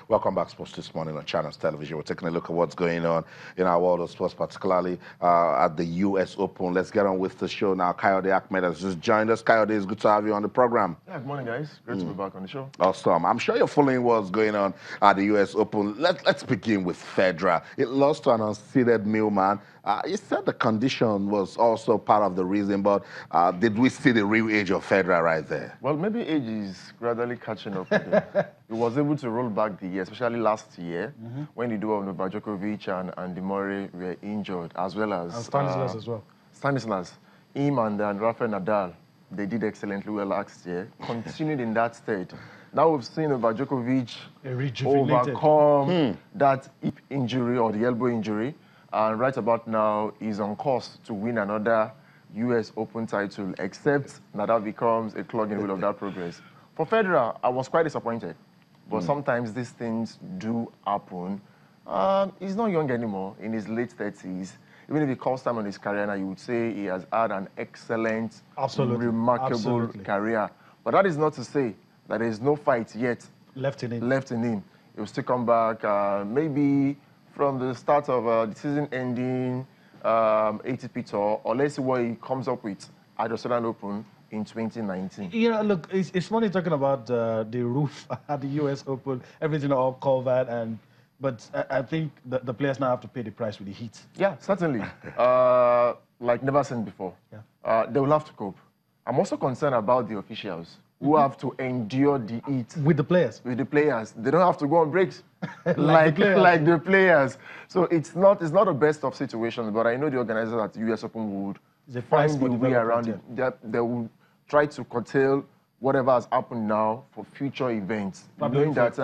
Welcome back, Sports This Morning on Channels Television. We're taking a look at what's going on in our world of sports, particularly at the U.S. Open. Let's get on with the show now. Kayode Ahmed has just joined us. Kayode, it's good to have you on the program. Yeah, good morning, guys. Great to be back on the show. Awesome. I'm sure you're following what's going on at the U.S. Open. Let's begin with Federer. It lost to an unseeded Millman. You said the condition was also part of the reason, but did we see the real age of Federer right there? Well, maybe age is gradually catching up with him. He was able to roll back the year, especially last year, when the duo of Novak Djokovic and Andy Murray were injured, as well as... And Stanislas as well. Stanislas. Him and Rafael Nadal, they did excellently well last year, continued in that state. Now we've seen Novak Djokovic overcome that hip injury or the elbow injury. And right about now, he's on course to win another U.S. Open title, except Nadal becomes a clog in the wheel of that progress. For Federer, I was quite disappointed. But sometimes these things do happen. He's not young anymore, in his late 30s. Even if he calls time on his career now, you would say he has had an excellent, remarkable career. But that is not to say that there is no fight yet left in him. He will still come back, maybe from the start of the season ending ATP Tour, or let's see what he comes up with at the Australian Open in 2019. You know, look, it's funny talking about the roof at the U.S. Open, everything all covered, but I think the players now have to pay the price with the heat. Yeah, certainly. Like never seen before. Yeah. They will have to cope. I'm also concerned about the officials who have to endure the heat. With the players? With the players. They don't have to go on breaks like the players. So it's not the best of situations, but I know the organizers at the U.S. Open would find a way around it. They will try to curtail whatever has happened now for future events. Knowing that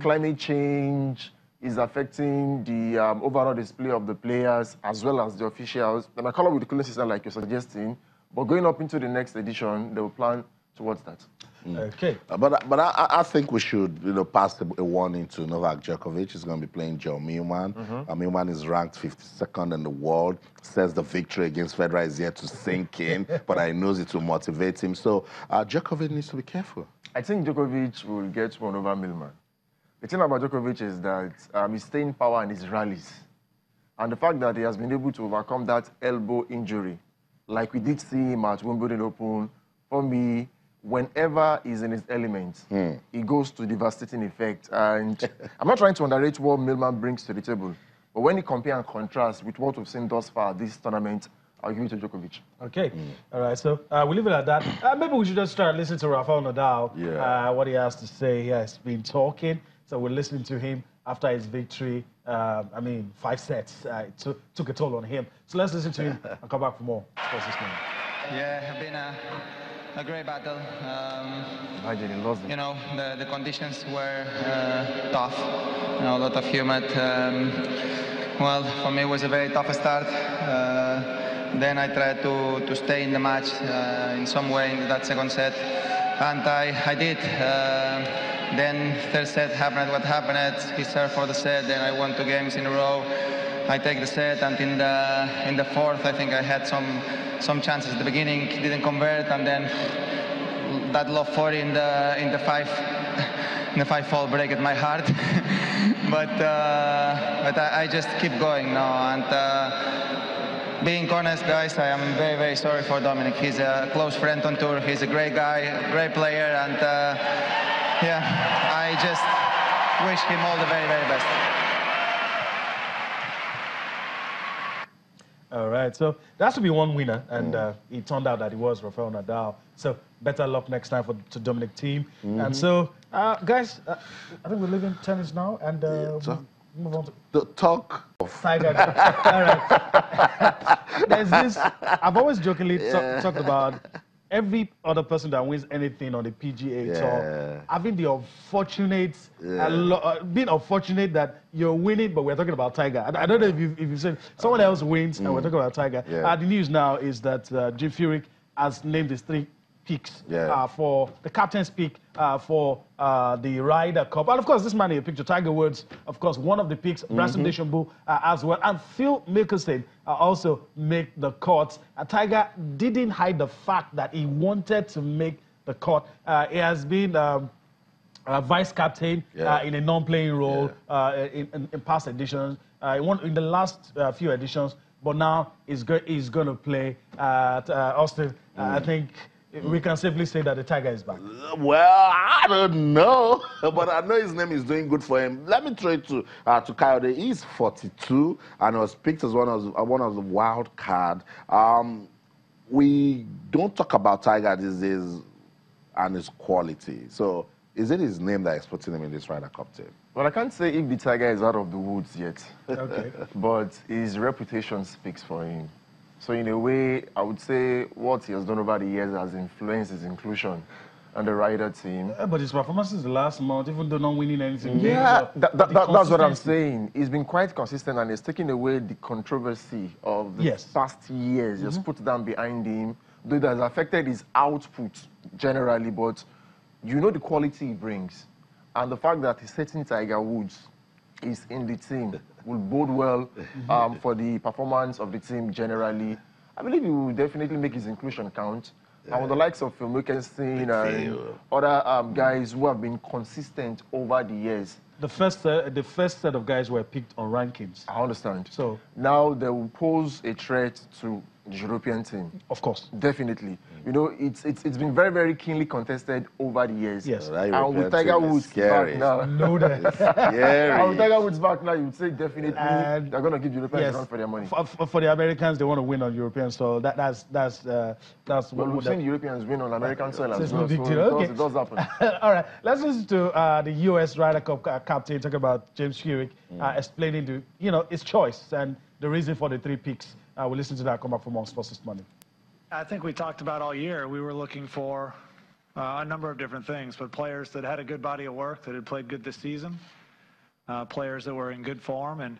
climate change is affecting the overall display of the players as well as the officials. They might call up with the cooling system like you're suggesting, but going up into the next edition, they will plan towards that. Okay. But I think we should pass a warning to Novak Djokovic. He's going to be playing Joe Millman. Millman is ranked 52nd in the world. Says the victory against Federer is yet to sink in, but I know it will motivate him. So Djokovic needs to be careful. I think Djokovic will get one over Millman. The thing about Djokovic is that his staying power and his rallies, and the fact that he has been able to overcome that elbow injury, like we did see him at Wimbledon Open, for me, whenever he's in his element, he goes to devastating effect. And I'm not trying to underrate what Millman brings to the table, but when you compare and contrast with what we've seen thus far this tournament, I'll give it to Djokovic. Okay. All right, so we'll leave it at that. Maybe we should just try and listen to Rafael Nadal, what he has to say. He has been talking, so we're listening to him after his victory. 5 sets. It took a toll on him. So let's listen to him and come back for more. Yeah, it's been a great battle. You know, the conditions were tough. You know, a lot of humid. Well, for me, it was a very tough start. Then I tried to stay in the match in some way in that second set, and I did. Then third set happened what happened. He served for the set. Then I won 2 games in a row. I take the set, and in the fourth, I think I had some chances at the beginning, didn't convert, and then that low 40 in the 5-fall break at my heart. but I just keep going now, and being honest, guys, I am very, very sorry for Dominic. He's a close friend on tour. He's a great guy, great player, and I just wish him all the very, very best. All right, so there has to be one winner, and it turned out that it was Rafael Nadal. So better luck next time to Dominic Thiem. And so, guys, I think we're leaving tennis now, and move on to the talk of Tiger. All right. There's this. I've always jokingly talked about every other person that wins anything on the PGA Tour having the unfortunate, being unfortunate that you're winning, but we're talking about Tiger. I don't know if you've said someone else wins and we're talking about Tiger. The news now is that Jim Furyk has named his 3 picks for the captain's pick for the Ryder Cup. And of course, this man in the picture, Tiger Woods, of course, one of the picks, Bryson DeChambeau as well. And Phil Mickelson also make the cut. Tiger didn't hide the fact that he wanted to make the cut. He has been vice captain in a non-playing role in past editions. In the last few editions, but now he's going to play at Austin. I think we can safely say that the Tiger is back. Well, I don't know, but I know his name is doing good for him. Let me throw it to Coyote. He's 42 and was picked as one of the wild card. We don't talk about Tiger these days and his quality. So is it his name that is putting him in this Ryder Cup team? Well, I can't say if the Tiger is out of the woods yet. Okay. But his reputation speaks for him. So in a way, I would say what he has done over the years has influenced his inclusion on the Ryder team. But his performances the last month, even though not winning anything. Yeah, that's what I'm saying. He's been quite consistent and he's taken away the controversy of the past years. Just put them behind him. Though it has affected his output generally, but you know the quality he brings. And the fact that he's setting Tiger Woods is in the team will bode well for the performance of the team generally. I believe he will definitely make his inclusion count. And with the likes of Furyk and other guys who have been consistent over the years. The first set of guys were picked on rankings. I understand. So now they will pose a threat to the European team. Of course. Definitely. You know, it's been very, very keenly contested over the years. Yes. And with Tiger Woods back now. No, that. Scary. And with Tiger Woods back now, you would say definitely they're going to give Europeans a run for their money. For the Americans, they want to win on European soil. That's well, we've seen Europeans win on American soil as well. No big deal. So it does happen. All right. Let's listen to the U.S. Ryder Cup captain talk about James Furyk explaining his choice and the reason for the 3 picks. We'll listen to that come up from On Sports this morning. I think we talked about all year. We were looking for a number of different things, but players that had a good body of work, that had played good this season, players that were in good form, and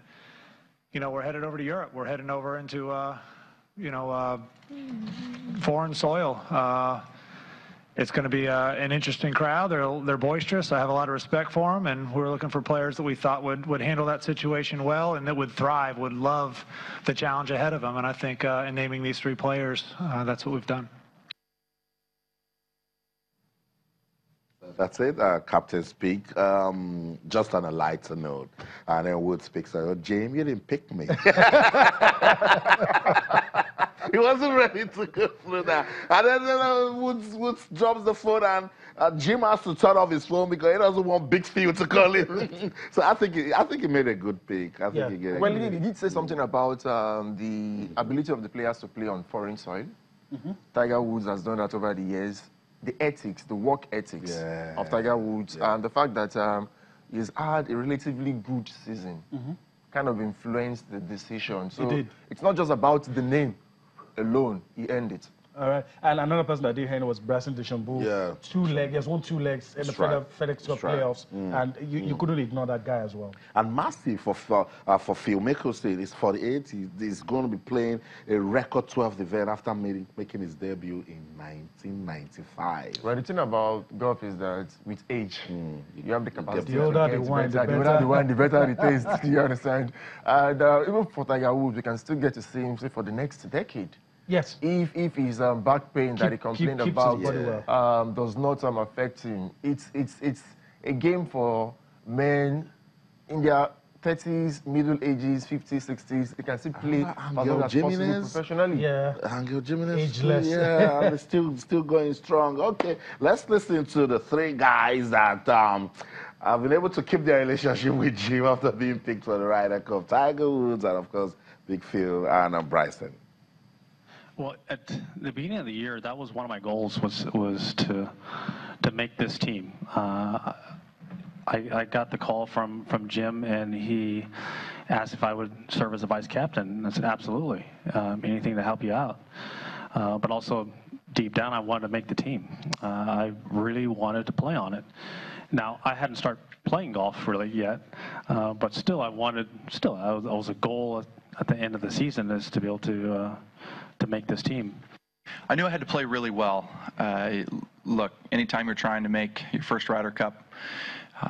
we're headed over to Europe. We're heading over into foreign soil. It's going to be an interesting crowd. They're boisterous. I have a lot of respect for them, and we're looking for players that we thought would handle that situation well and that would thrive, would love the challenge ahead of them. And I think in naming these 3 players, that's what we've done. That's it. Captain speak. Just on a lighter note, and then Wood speaks. James, you didn't pick me. He wasn't ready to go through that. And then Woods drops the phone, and Jim has to turn off his phone because he doesn't want Big Phil to call him. So I think he made a good pick. I think he did say something about the ability of the players to play on foreign soil. Tiger Woods has done that over the years. The ethics, the work ethics of Tiger Woods, and the fact that he's had a relatively good season kind of influenced the decision. So it's not just about the name alone. He earned it. All right. And another person that did hand was Bryson DeChambeau. Yeah. 2 legs. He has won 2 legs in the FedEx Cup playoffs. And you couldn't ignore that guy as well. And massive for Phil Mickelson. He's 48. He's going to be playing a record 12th event after making his debut in 1995. Well, the thing about golf is that with age, you have the capacity. The older the wine, the better. The better it tastes. You understand? And even for Tiger Woods, we can still get to see him for the next decade. Yes. If his back pain that he complained about does not affect him, it's a game for men in their 30s, middle ages, 50s, 60s. They can still play as long as possible professionally. Yeah. Angel Jimenez. Ageless. Yeah, and still going strong. Okay, let's listen to the 3 guys that have been able to keep their relationship with Jim after being picked for the Ryder Cup. Tiger Woods and, of course, Big Phil and Bryson. Well, at the beginning of the year, that was one of my goals was to make this team. I got the call from Jim, and he asked if I would serve as a vice captain. And I said, absolutely, anything to help you out. But also, deep down, I wanted to make the team. I really wanted to play on it. Now, I hadn't started playing golf really yet, but still, I was a goal at the end of the season is to be able to make this team. I knew I had to play really well. look, anytime you're trying to make your first Ryder Cup,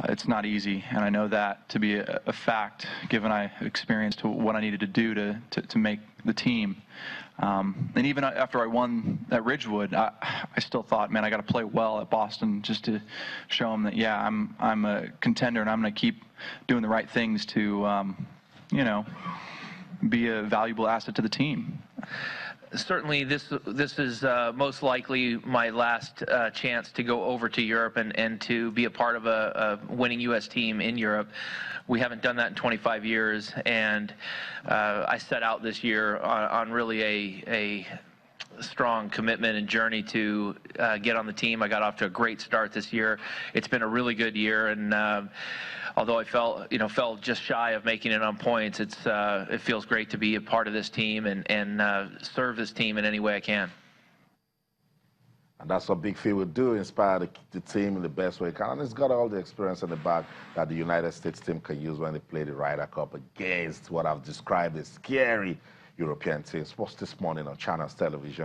it's not easy, and I know that to be a fact, given I experienced what I needed to do to make the team. And even after I won at Ridgewood, I still thought, man, I got to play well at Boston just to show them that, yeah, I'm a contender, and I'm going to keep doing the right things to, you know, be a valuable asset to the team. Certainly, this is most likely my last chance to go over to Europe and to be a part of a winning U.S. team in Europe. We haven't done that in 25 years, and I set out this year on really a strong commitment and journey to get on the team. I got off to a great start this year. It's been a really good year, and although I fell just shy of making it on points, it feels great to be a part of this team and serve this team in any way I can. And that's what Big Phil will do, inspire the team in the best way he can. And he's got all the experience in the back that the United States team can use when they play the Ryder Cup against what I've described as scary European teams. What's this morning on Channels Television?